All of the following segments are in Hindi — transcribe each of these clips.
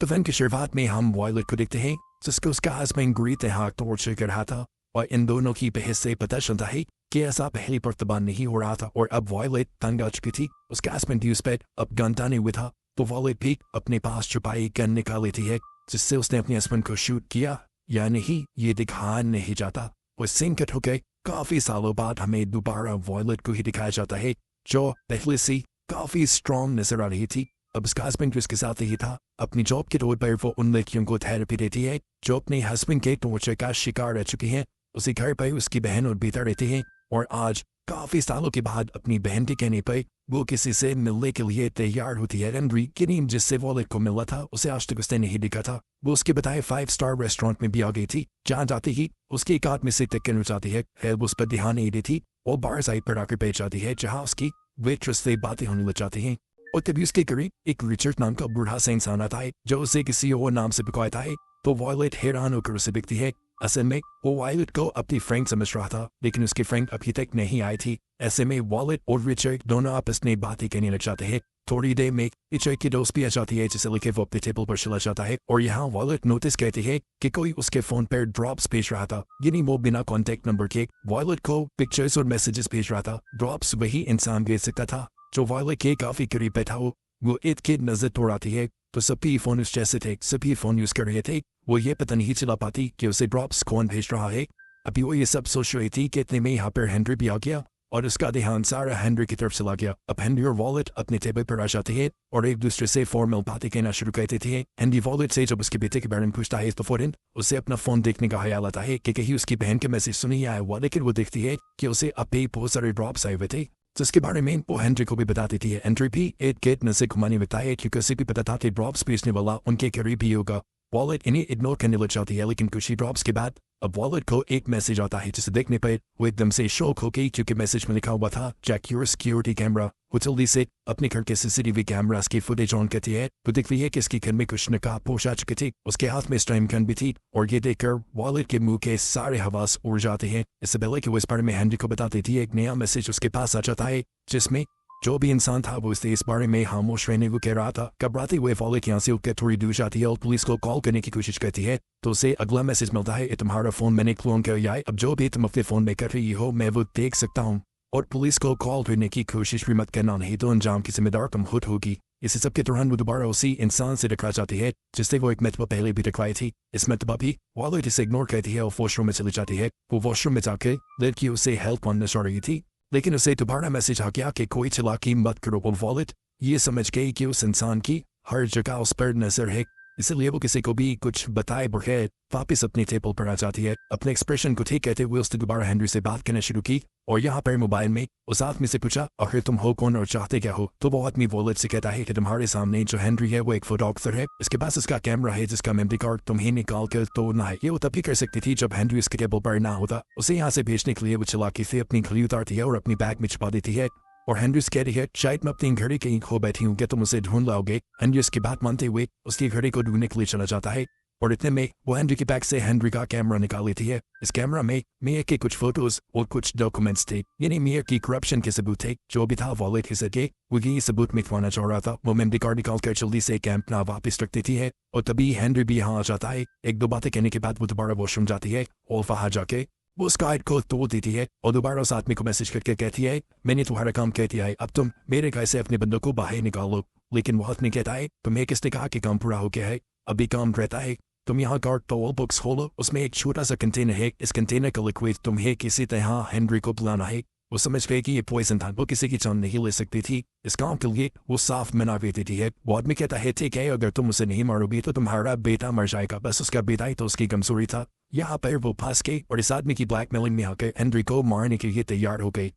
तो फिल्म की शुरुआत में हम वॉयलेट को देखते हैं जिसको उसका हस्बैंड ग्रीते हाथ टॉर्चर कर रहा था और इन दोनों की बहस से पता चलता है कि ऐसा पहली मर्तबा नहीं हो रहा था और अब वॉयलेट तंग आ चुकी थी। उसका हस्बैंड उस पर अब गन ताने हुए था तो वॉयलेट भी अपने पास छुपाई गन निकाल लेती है जिससे उसने अपने हस्बैंड को शूट किया या नहीं ये दिखा नहीं जाता। वो सीन कट हो गए काफी सालों बाद हमें दोबारा वॉयलेट को ही दिखाया जाता है जो पहले से काफी स्ट्रॉन्ग नजर आ रही थी। अब उसका हस्बैंड उसके साथ ही था। अपनी जॉब के तौर पर वो उन लड़कियों को थेरेपी देती है जो अपने हस्बैंड के टॉर्चर का शिकार रह चुकी हैं। उसी घर पर उसकी बहन और बेटा रहती है और आज काफी सालों के बाद अपनी बहन के कहने पर वो किसी से मिलने के लिए तैयार होती है। एंड्री की नीम जिससे वॉलेट को मिला था उसे आज तक उसने नहीं दिखा था। वो उसके बताए 5 स्टार रेस्टोरेंट में भी आ गई थी जहाँ जाते ही उसकी एक हाथ में से टिकन हो जाती है। वो उस पर ध्यान नहीं देती और बार साइड पर आकर बैठ जाती है जहाँ उसकी वेट्रेस से बातें होने लग जाती हैं। और तभी उसके करीब एक रिचर्ड नाम का बूढ़ा सा इंसान आता है जो उसे किसी और नाम से पुकारता है तो वॉयलेट हैरान होकर उसे दिखती है। असल में वो वॉयलेट को अपनी फ्रेंड समझ रहा था लेकिन उसकी फ्रेंड अभी तक नहीं आई थी। ऐसे में वॉयलेट और रिचर्ड दोनों आपस में बातें करने लग जाते हैं। थोड़ी देर में रिचर्ड की दोस्त भी आ जाती है जिसे लेकर वो अपने टेबल पर चला जाता है और यहाँ वॉयलेट नोटिस करती है कि कोई उसके फोन पर ड्रॉप्स भेज रहा था यानी वो बिना कॉन्टेक्ट नंबर के वॉयलेट को पिक्चर्स और मैसेजेस भेज रहा था। ड्रॉप्स वही इंसान भेज सकता था जो वॉयलेट के काफी करीब बैठा हो। वो एक की नजर तोड़ाती है तो सभी फोन उस जैसे थे, सभी फोन यूज कर रहे थे। वो ये पता नहीं चला पाती कि उसे ड्रॉप्स कौन भेज रहा है। अभी वो ये सब सोच रही थी कि इतने में यहाँ पर हेनरी भी आ गया और उसका ध्यान सारा हेनरी की तरफ चला गया। अब हेनरी और वॉलेट अपने टेबल पर आ जाते हैं और एक दूसरे से फॉर्मल बातें कहना शुरू कर देते हैं। हेनरी वॉलेट से जब उसके बेटे के बारे में पूछता है तो फौरन उसे अपना फोन देखने का ख्याल आता है कि कहीं उसकी बहन के मैसेज सुनी आया हुआ। लेकिन वो देखती है कि उसे अभी बहुत सारे ड्रॉप्स आए हुए थे जिसके बारे में वो हेनरी को भी बता देती है। हेनरी भी एक गेट नजर घुमाने लगता है क्योंकि उसे भी पता था कि ड्रॉप्स भेजने वाला उनके करीब ही होगा। वॉलेट इन्हें इग्नोर करने लग जाती है लेकिन कुछ ही ड्रॉप्स के बाद अब वॉलेट को एक मैसेज आता है जिसे देखने पर वो एकदम से शॉक हो गई क्योंकि मैसेज में लिखा हुआ था चेक योर सिक्योरिटी कैमरा। वो जल्दी से अपने घर के सीसीटीवी कैमरास की फुटेज ऑन करती है तो दिखती है कि इसकी घर में कुछ नकाब पोश आ चुकी थी। उसके हाथ में स्टाइम गन भी थी और ये देखकर वॉलेट के मुंह के सारे हवास उड़ जाते हैं। इससे पहले कि वो इस बारे में हेनरी को बता देती है एक नया मैसेज उसके पास आ जाता है जिसमें जो भी इंसान था वो उससे इस बारे में खामोश रहने को कह रहा था। घबराते हुए वॉलेट यहाँ से उठकर थोड़ी दूर जाती है और पुलिस को कॉल करने की कोशिश करती है तो उसे अगला मैसेज मिलता है तुम्हारा फोन मैंने क्लोन कर लिया है, अब जो भी तुम अपने फोन में कर रही हो मैं वो देख सकता हूँ और पुलिस को कॉल करने की कोशिश भी मत करना नहीं तो अंजाम की जिम्मेदार तुम खुद होगी। इसी सब के दौरान वो दोबारा उसी इंसान से टकरा जाती है जिससे वो एक मरतबा पहले भी टकराई थी। इस मरतबा भी वॉलेट इसे इग्नोर करती है और वॉशरूम में चली जाती है। वो वॉशरूम में जाकर लड़की उसे हेल्प मांगना चाह रही थी लेकिन उसे दोबारा मैसेज आ गया कि कोई चालाकी मत करो। वो वॉलेट ये समझ गई कि उस इंसान की हर जगह उस पर नजर है इसलिए वो किसी को भी कुछ बताए बगैर वापिस अपने टेबल पर आ जाती है। अपने एक्सप्रेशन को ठीक कहते हुए उसने दोबारा हेनरी से बात करना शुरू की और यहाँ पर मोबाइल में उस आदमी से पूछा आखिर तुम हो कौन और चाहते क्या हो। तो वो आदमी वॉलेट से कहता है कि तुम्हारे सामने जो हेनरी है वो एक फोटोग्राफर है, इसके पास इसका कैमरा है जिसका मेमोरी कार्ड तुम्हें निकाल कर तोड़ना है। ये वो तभी कर सकती थी जब हेनरी उसके टेबल पर ना होता। उसे यहाँ से भेजने के लिए वो चालाकी से अपनी घड़ी उतारती है और अपनी बैग में छुपा देती है और हेनरी कहती है शायद मैं अपनी घड़ी कहीं खो बैठी हूँ क्या तुम उसे ढूंढ लाओगे। हेनरी उसकी बात मानते हुए उसकी घड़ी को ढूंढने के लिए चला जाता है और इतने में वो हेनरी की बैग से हेनरी का कैमरा निकाल लेती है। इस कैमरा में मिया के कुछ फोटोज और कुछ डॉक्यूमेंट्स थे यानी मिया की करप्शन के सबूत थे। जो भी था वॉलेट के सके वो ये सबूत मिटवाना चाह रहा था। वो मेमोरी कार्ड निकाल कर जल्दी से कैंप ना वापस रख देती है और तभी हेनरी भी यहाँ आ जाता है। एक दो बातें कहने के बाद वो दोबारा वॉशरूम जाती है और वहाँ जाके वो उस कार्ड को तोड़ देती है और दोबारा उस आदमी को मैसेज करके कहती है मैंने तुम्हारा काम कह दिया है, अब तुम मेरे घर से अपने बंदों को बाहर निकालो। लेकिन वो आदमी कहता है तुम्हें किसने कहा कि काम पूरा हो गया है, अभी काम रहता है। तुम यहाँ कार्ड टॉवल बुक्स खोलो, उसमें एक छोटा सा कंटेनर है, इस कंटेनर का लिक्विड तुम्हें किसी तरह हेनरी को पिलाना है। वो समझ गए कि ये पॉइजन था, वो किसी की जान नहीं ले सकती थी। इस काम के लिए वो साफ मना कर देती है। वो आदमी कहता है ठीक है अगर तुम उसे नहीं मारोगी तो तुम्हारा बेटा मर जाएगा। बस उसका बेटा ही तो उसकी कमजोरी था। यहाँ पर वो फंस गई और इस आदमी की ब्लैकमेलिंग में आकर हेनरी को मारने के लिए तैयार हो गई।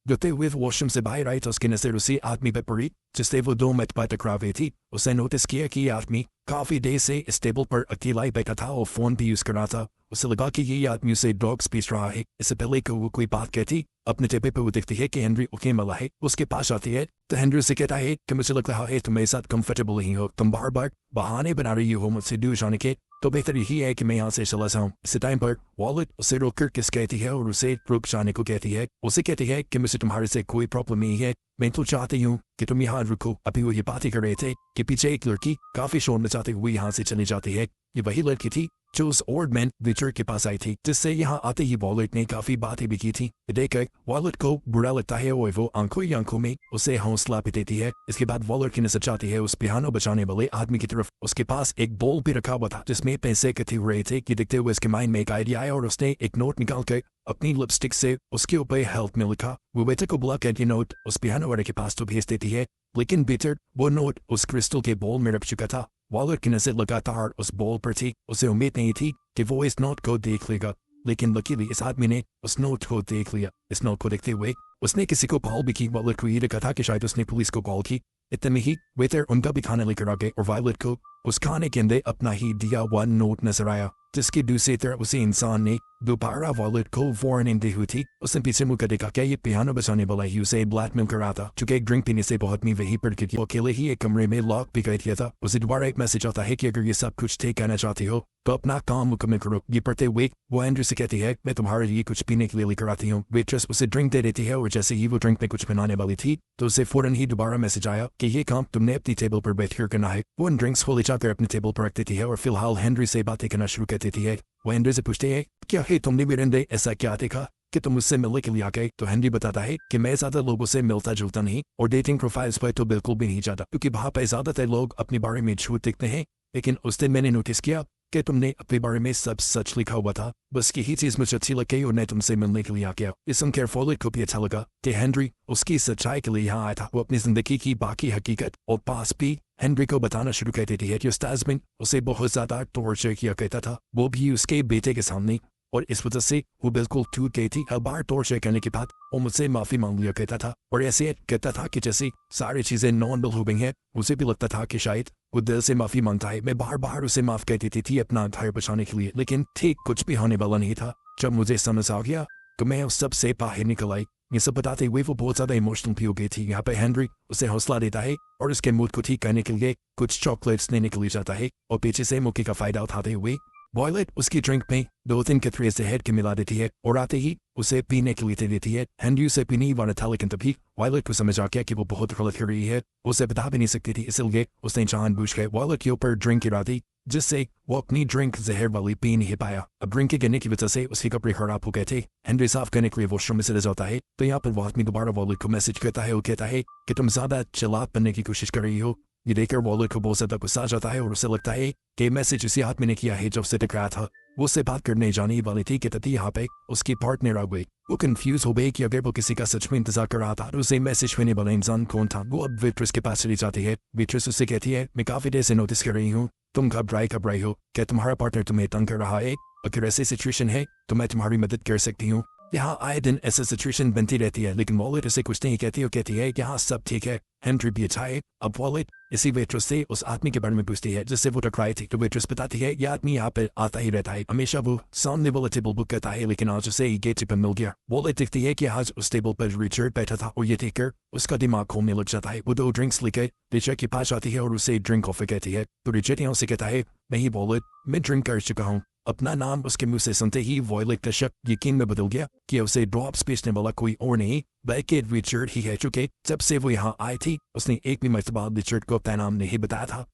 जोते हुए वॉशरूम से बाहर आई तो उसकी नजर उसी आदमी पर पड़ी जिससे वो 2 मिनट बाद टकरा गई थी। उसने नोटिस किया कि ये आदमी काफी देर से इस टेबल पर अकेला ही बैठा था और फोन भी यूज कर रहा था। उसे लगा कि ये आदमी उसे ड्रग्स पीस रहा है। इससे पहले कि वो कोई बात कहती अपने टेबल पर वो देखती है कि हेनरी ओके मिला है। उसके पास आती है तो हेनरी से कहता है कि मुझे लग रहा है तुम मेरे साथ कंफर्टेबल नहीं हो, तुम बार बार बहाने बना रही हो मुझसे दूर जाने के, तो बेहतर यही है कि मैं यहाँ से चला जाऊँ। इस टाइम पर वॉलेट उसे रोककर किस कहती है और उसे रुक जाने को कहती है। उसे कहती है कि मुझे तुम्हारे से कोई प्रॉब्लम नहीं है, मैं तो चाहती हूँ कि तुम यहाँ रुको। अभी वो ये बातें कर रहे थे कि पीछे एक लड़की काफी शोर मचाते हुए यहाँ से चली जाती है। ये वही लड़की थी जो उस ओल्ड विचर के पास आई थी, जिससे यहाँ आते ही वॉलेट ने काफी बातें भी की थी। देखकर वॉलेट को बुरा लगता है और वो आंखों ही आंखों में उसे हौसला भी देती है। इसके बाद वॉलेट की नजर जाती है उस पियानो बजाने वाले आदमी की तरफ। उसके पास एक बोल भी रखा हुआ था जिसमें पैसे इकट्ठे हो रहे थे। कि देखते हुए उसके माइंड में एक आइडिया आया और उसने एक नोट निकाल कर अपनी लिपस्टिक से उसके ऊपर हेल्प में लिखा। वो वेटर को बुला कर ये नोट उस पियानो वाले के पास तो भेज देती है, लेकिन वेटर वो नोट उस क्रिस्टल के बोल में रख चुका था। वॉलेट की नजर लगातार उस बोल पर थी। उसे उम्मीद नहीं थी कि वो इस नोट को देख लेगा, लेकिन लकीली इस आदमी ने उस नोट को देख लिया। इस नोट को देखते हुए उसने किसी को कॉल भी की। वॉलेट को ये लगा था कि शायद उसने पुलिस को कॉल की। इतने में ही वेटर उनका भी खाना लेकर आ गए और वॉलेट को उस खाने के अंदर अपना ही दिया हुआ नोट नजर आया, जिसकी दूसरी तरफ उसी इंसान ने दोबारा वॉलेट को वार्निंग दी हुई थी। उसने पीछे मुड़कर देखा क्या ये पियानो बजाने वाला ही उसे ब्लैकमेल कर रहा था। चूंकि एक ड्रिंक पीने से बहुत में वही पड़ गई, अकेले ही एक कमरे में लॉक भी कर दिया था। उसे दोबारा एक मैसेज आता है कि अगर ये सब कुछ ठीक करना चाहती हो तो अपना काम मुकम्मल करो। ये पढ़ते हुए वो एंड्रू से कहती है मैं तुम्हारे लिए कुछ पीने के लिए लेकर आती हूँ। वेट्रेस उसे ड्रिंक दे देती है और जैसे ही वो ड्रिंक में कुछ बनाने वाली थी तो उसे फौरन ही दोबारा मैसेज आया कि ये काम तुमने अपनी टेबल पर बैठकर करना है। वो उन ड्रिंक्स को ले जाकर अपनी टेबल पर रख देती है और फिलहाल हेनरी से बातें करना शुरू कर देती है। वो हेनरी से पूछते हैं क्या है तुमने मेरे अंदर ऐसा क्या देखा कि तुम मुझसे मिलने के लिए आ गए। तो हेनरी बताता है कि मैं ज्यादा लोगों से मिलता जुलता नहीं और डेटिंग प्रोफाइल्स पर तो बिल्कुल भी नहीं जाता, क्योंकि वहाँ पर ज्यादातर लोग अपने बारे में झूठ दिखते हैं। लेकिन उस दिन मैंने नोटिस किया कि तुमने अपने बारे में सब सच लिखा हुआ था। बस यही चीज मुझे अच्छी लग गई और मैं तुमसे मिलने के लिए आ गया। इस सुनकर वॉलेट को भी अच्छा लगा कि हेनरी उसकी सच्चाई के लिए यहाँ आया था। वो अपनी जिंदगी की बाकी हकीकत और पास भी हेनरी को बताना शुरू कर देती है कि उस ताजमिन उसे बहुत ज्यादा टॉर्चर किया करता था, वो भी उसके बेटे के सामने, और इस वजह से वो बिल्कुल टूट गई थी। हर बार टॉर्चर करने के बाद वो मुझसे माफी मांग लिया करता था और ऐसे कहता था कि जैसे सारी चीजें नॉर्मल हो गई हैं। उसे भी लगता था कि शायद वो दिल से माफी मांगता है। मैं बार बार उसे माफ कर देती थी अपना घर बचाने के लिए, लेकिन ठीक कुछ भी होने वाला नहीं था। जब मुझे समझ आ गया तो मैं उस सब से बाहर निकल आई। ये सब बताते हुए वो बहुत ज्यादा इमोशनल भी हो गई थी। यहाँ पे हेनरी उसे हौसला देता है और उसके मूड को ठीक करने के लिए कुछ चॉकलेट्स लेने के लिए जाता है और पीछे से मौके का फायदा उठाते हुए वॉलेट उसकी ड्रिंक में 2-3 कतरे जहर के मिला देती है और आते ही उसे पीने के लिए दे देती है। हेनरी उसे पीने वाला था, लेकिन तभी वॉलेट को समझ आ गया कि वो बहुत गलत कर रही है। उसे बता भी नहीं सकती थी, इसलिए उसने जानबूझकर वॉलेट के ऊपर ड्रिंक गिरा दी, जिससे वो अपनी ड्रिंक जहर वाली पी नहीं पाया। अब ड्रिंक के गिरने की वजह से उसके कपड़े खराब हो गए थे। हेनरी साफ करने के लिए वॉशरूम में चले जाता है तो यहाँ पर वो आदमी दोबारा वॉलेट को मैसेज करता है और कहता है कि तुम ज्यादा चालाक बनने की कोशिश कर रही हो। ये देखकर वॉलेट को बहुत ज्यादा गुस्सा आ जाता है और उसे लगता है कि मैसेज उसी आदमी ने किया है जब से टकराया था। वो उससे बात करने जाने वाली थी कि तभी यहाँ पे उसकी पार्टनर आ गई। वो कंफ्यूज हो गई कि अगर वो किसी का सच में इंतजार कर रहा था तो उसे मैसेज करने वाला इंसान कौन था। वो अब वेट्रेस के पास चली जाती है। वेट्रेस उससे कहती है मैं काफी देर से नोटिस कर रही हूँ तुम घबराई हो, क्या तुम्हारा पार्टनर तुम्हें तंग कर रहा है? अगर ऐसी सिचुएशन है तो मैं तुम्हारी मदद कर सकती हूँ। यहाँ आए दिन ऐसी सिचुएशन बनती रहती है, लेकिन वॉलेट उसे कुछ नहीं कहती और कहती है यहाँ सब ठीक है, हेनरी भी अच्छा है। अब वॉलेट इसी वेट्रेस से उस आदमी के बारे में पूछती है जिससे वो टकराई थी। तो वेट्रेस बताती है ये आदमी यहाँ पे आता ही रहता है, हमेशा वो सामने वाला टेबल बुक करता है, लेकिन आज उसे ही गेट पर मिल गया। वॉलेट देखती है कि आज उस टेबल पर रिचर्ड बैठा था और ये देखकर उसका दिमाग खोलने लग जाता है। वो 2 ड्रिंक्स लेकर रिचर्ड के पास आती है और उसे ड्रिंक ऑफर कहती है। तो रिचर्ड यहाँ से कहता है नहीं वॉलेट, मैं ड्रिंक कर चुका हूँ। अपना नाम उसके मुंह से सुनते ही वॉलेट का शक यकीन में बदल गया कि उसे ड्रॉप्स बेचने वाला कोई और नहीं बल्कि रिचर्ड ही है। चुके जब से वो यहाँ आई थी उसने एक भी मर्तबा रिचर्ड को अपना नाम नहीं बताया था।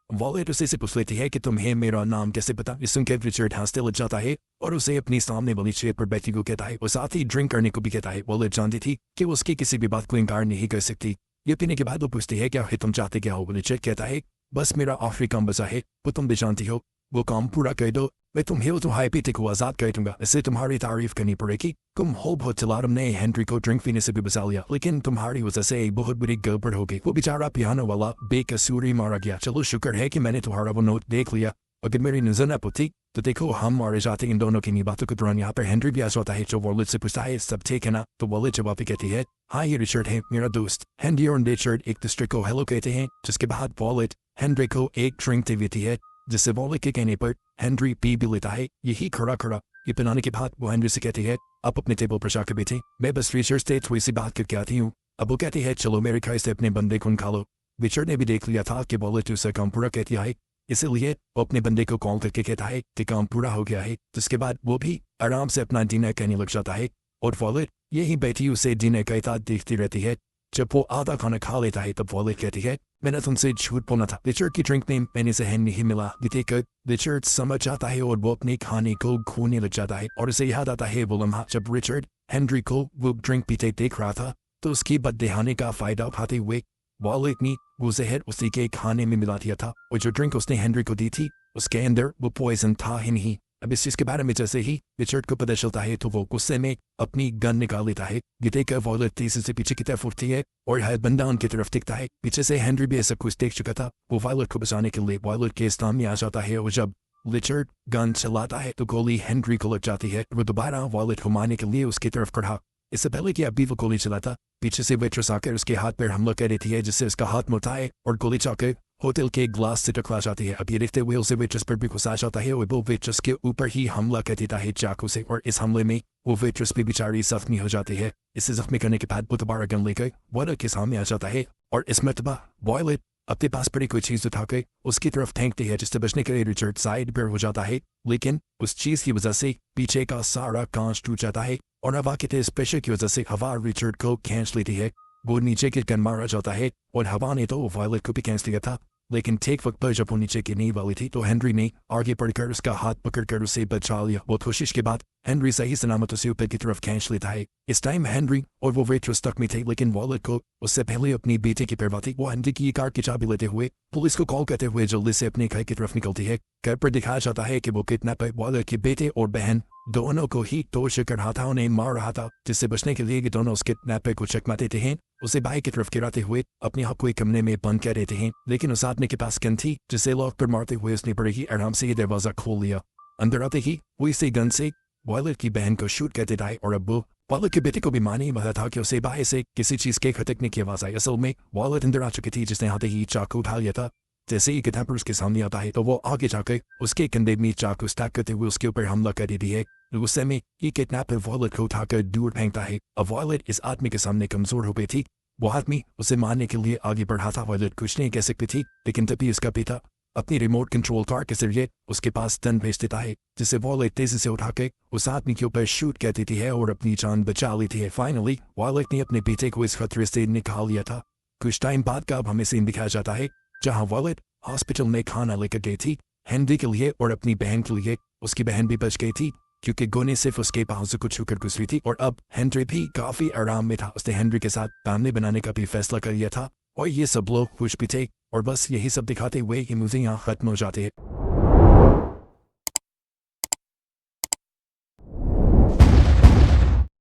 वॉलेट उसे से पूछ लेती है कि तुम्हें मेरा नाम कैसे पता? इस सुनकर रिचर्ड हंसते लग जाता है और उसे अपनी सामने वाली चेयर पर बैठी को कहता है और साथ ही ड्रिंक करने को भी कहता है। वॉलेट जानती थी कि उसकी किसी भी बात को इनकार नहीं कर सकती। ये पीने के बाद वो पूछती है क्या तुम चाहते क्या हो? रिचर्ड कहता है बस मेरा आखिरी काम बचा है, वो तुम भी जानती हो, वो काम पूरा कर दो, मैं तुम्हें तुम्हारे पीते को आजाद कर दूंगा। इससे तुम्हारी तारीफ करनी पड़ेगी। तुम हो बहुत चला, तुमने हेनरी को ड्रिंक पीने से भी बचा लिया, लेकिन तुम्हारी वजह से एक बहुत बड़ी गड़बड़ हो गई। वो बेचारा पियानो वाला बेकसूरी मारा गया। चलो शुक्र है कि मैंने तुम्हारा वो नोट देख लिया। अगर मेरी नजर न पड़ती तो देखो हम मारे जाते। इन दोनों की बातों के दौरान यहाँ पर हेनरी भी आ जाता है जो वॉलेट से पूछता है सब ठीक है ना? तो वॉलेट जवाब कहती है हाँ ये रिचर्ड है मेरा दोस्त। हेनरी और रिचर्ड एक दूसरे को हेलो कहते हैं, जिसके बाद वॉलेट हेनरी को एक ड्रिंक दे देती है, जिससे वॉलेट के कहने पर हेनरी पी भी लेता है। यही खड़ा ये पिलाने के बाद वो हेनरी से कहती है आप अपने टेबल पर जाकर बैठे, मैं बस रिचर्ड से थोड़ी सी बात करके आती हूँ। अब वो कहती है चलो मेरे घर से अपने बंदे को निकालो। रिचर्ड ने भी देख लिया था कि वॉलेट उसे काम पूरा कहती है, इसलिए वो अपने बंदे को कॉल करके कहता है कि काम पूरा हो गया है। जिसके बाद वो भी आराम से अपना डिनर करने लग जाता है। और वॉलेट यही बैठी उसे जीने का इताद देखती रहती है। जब वो आधा खाना खा लेता है तब वॉलेट कहती है, मैंने तुमसे झूठ बोला था। रिचर्ड की ड्रिंक में मैंने जहन नहीं मिला। देखकर रिचर्ड समझ जाता है और वो अपने खाने को खोने लग जाता है और उसे याद आता है वो लम्हा जब रिचर्ड हेनरी को वो ड्रिंक पीते देख रहा था। तो उसकी बददेहानी का फायदा उठाते हुए वॉलेट ने वो जहर उसी के खाने में मिला दिया था और जो ड्रिंक उसने हेनरी को दी थी उसके अंदर वो पॉइजन था ही नहीं। अब इस चीज के बारे में जैसे ही रिचर्ड को पता चलता है तो वो गुस्से में अपनी गन निकाल लेता है। ये देखकर वॉलेट तेजी से पीछे की तरफ उठती है और बंदा उनकी तरफ दिखता है। पीछे से हेनरी भी ऐसा कुछ देख चुका था। वो वॉलेट को बचाने के लिए वॉलेट के सामने आ जाता है और जब रिचर्ड गन चलाता है तो गोली हेनरी को लग जाती है। वो दोबारा वॉलेट को मारने के लिए उसकी तरफ बढ़ा। इससे पहले कि अभी वो गोली चलाता पीछे से वेट्रेस आकर उसके हाथ पर हमला कर देती है जिससे उसका हाथ मोटा है और गोली चाकर होटल के ग्लास से टकरा जाती है। अब ये देखते हुए उसे वेट्रेस पर भी गुस्सा जाता है और वो वेट्रेस के ऊपर ही हमला कर देता है चाकू से और इस हमले में वो वेट्रेस भी बेचारी जख्मी हो जाती है। इसे जख्मी करने के बाद वो दोबारा गन लेकर वॉलेट के सामने आ जाता है और इस मरतबा वॉलेट अपने पास पड़ी कोई चीज उठाकर उसकी तरफ फेंकती है जिससे बचने के लिए रिचर्ड साइड पर हो जाता है। लेकिन उस चीज की वजह से पीछे का सारा कांच टूट जाता है और हवा के तेज प्रेशर की वजह से हवा रिचर्ड को खींच लेती है। वो नीचे गिरकर मारा जाता है और हवा ने तो वॉलेट को भी खींच लिया था। लेकिन ठीक वक्त पर जब वो नीचे गिरने वाली थी तो हेनरी ने आगे बढ़कर उसका हाथ पकड़कर उसे बचा लिया। बहुत कोशिश के बाद हेनरी सही सलामत उसे ऊपर की तरफ खींच लेता है। इस टाइम हेनरी और वो वेट्रेस तक में थे लेकिन वॉलेट को उससे पहले अपनी बेटे की परवाह थी। वो हेनरी की कार की चाबी लेते हुए पुलिस को कॉल करते हुए जल्दी से अपने घर की तरफ निकलती है। घर पर दिखाया जाता है कि वो किडनैपर वॉलेट के बेटे और बहन दोनों को ही तोड़ कर रहा था, उन्हें मार रहा था। जिससे बचने के लिए दोनों उस किडनैपर को चकमा देते हैं। उसे बाइक की तरफ गिराते हुए अपने आप को एक कमरे में बंद कर देते हैं। लेकिन उस आदमी के पास गन थी जिसे लॉक पर मारते हुए उसने बड़े ही आराम से दरवाजा खोल लिया। अंदर आते ही वो इसी गन से वॉलेट की बहन को शूट कर देता है और अब वो वॉलेट के बेटे को भी माने वाला था कि उसे बाहर से किसी चीज के खटकने की आवाज आई। असल में वॉलेट अंदर आ चुकी थी जिसने आते ही चाकू उठा लिया था। जैसे ही किडनैपर उसके सामने आता है तो वो आगे जाकर उसके कंधे में चाकू स्टैक करते हुए उसके ऊपर हमला कर देती है। गुस्से में ये किडनैपर वॉलेट को उठाकर दूर फेंकता है। अब वॉलेट इस आदमी के सामने कमजोर हो गई थी। वो आदमी उसे मारने के लिए आगे बढ़ा था। वॉलेट कुछ नहीं कह सकती थी लेकिन तभी उसका पिता अपनी रिमोट कंट्रोल कार के जरिए उसके पास गन भेज देता है जिसे वॉलेट तेजी से उठाकर उस आदमी के ऊपर शूट कर देती है और अपनी जान बचा लेती है। फाइनली वॉलेट ने अपने बेटे को इस खतरे से निकाल लिया था। कुछ टाइम बाद का अब हमें सीन दिखाया जाता है जहाँ वॉलेट हॉस्पिटल में खाना लेकर गई थी हेनरी के लिए और अपनी बहन के लिए। उसकी बहन भी बच गई थी क्योंकि गोली सिर्फ उसके पाँव से कुछ होकर गुजरी थी और अब हेनरी भी काफी आराम में था। उसने हेनरी के साथ फैमिली बनाने का भी फैसला कर लिया था और ये सब लोग खुश भी थे। और बस यही सब दिखाते हुए ये मूवी यहाँ खत्म हो जाती है।